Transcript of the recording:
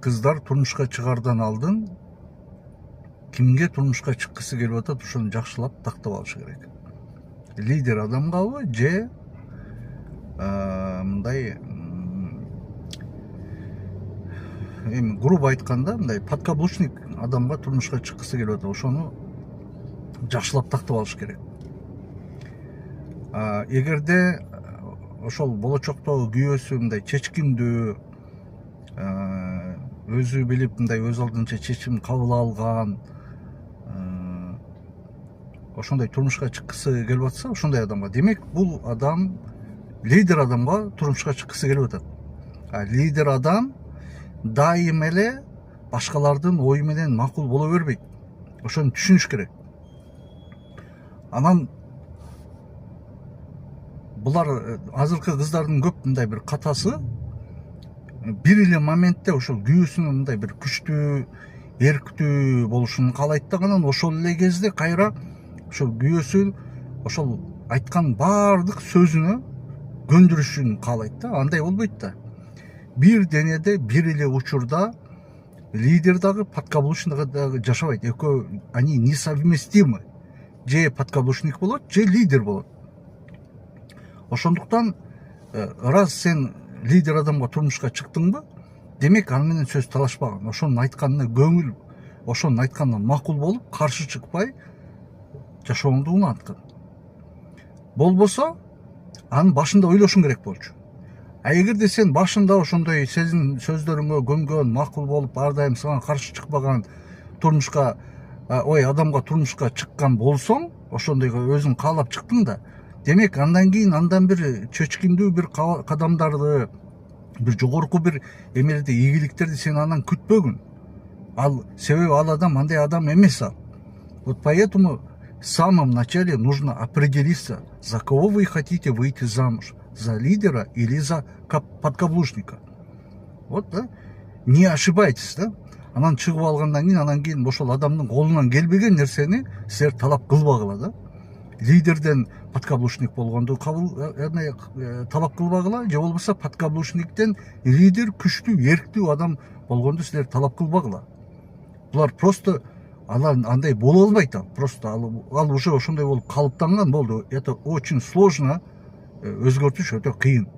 кыздар турмушка чыгардан алдын кимге турмушка чыккысы келип атат ошону жакшылап тактап алыш керек. Лидер адамгабы же мындай эми грубо айтканда мындай подкаблучник адамга турмушка чыккысы келип атат, ошону жакшылап тактап алыш керек. Эгерде ошол болочокто күйөөсү мындай чечкиндүү, өзү билип мындай өз алдынча чечим кабыл алган, ошондой турмушка чыккысы келип атса, ошондой адамга, демек бул адам лидер адамга турмушка чыккысы келип атат. Лидер адам дайым эле башкалардын ою менен макул боло бербейт. Ошону түшүнүш керек. Анан булар азыркы кыздардын көп мындай бир катасы, бир эле моментте ошол күйөөсүнүн мындай бир күчтүү, эрктүү болушун каалайт да, анан ошол эле кезде кайра ошол күйөөсү ошол айткан баардык сөзүнө көндүрүшүн каалайт да. Андай болбойт да. Бир денеде бир эле учурда лидер дагы подкаблучник дагы жашабайт. Экөө они несовместимы. Же подкаблучник болот, же лидер болот. Ошондуктан раз сен лидер адамга турмушка чыктыңбы, демек аны менен сөз талашпаган, ошонун айтканына көңүл, ошонун айтканына макул болуп, каршы чыкпай жашооңду уланткын. Болбосо анын башында ойлошуң керек болчу. Эгерде сен башында ошондой сенин сөздөрүңө көнгөн, макул болуп, ар дайым сага каршы чыкпаган турмушка адамга турмушка чыккан болсоң, ошондойго өзүң каалап чыктың да, демек андан кийин андан бир чөчкүндүү бир кадамдарды, бир жогорку бир эмелерди, ийгиликтерди сен андан күтпөгүн. Себеби ал адам андай адам эмес ал. Вот поэтому в самом начале нужно определиться, за кого вы хотите выйти замуж, за лидера или за подкаблучника. Вот, да? Не ошибайтесь, да? Анан чыгып алгандан кийин ошол адамдын колунан келбеген нерсени силер талап кылбагыла, да? Лидерден подкаблучник болгонду талап кылбагыла, же болбосо подкаблучниктен лидер, күчтүү, эрктүү адам болгонду силер талап кылбагыла. Булар просто андай боло албайт. Просто ал уже ошондой болуп калыптанган болду. Это очень сложно өзгөртүш, өтө кыйын.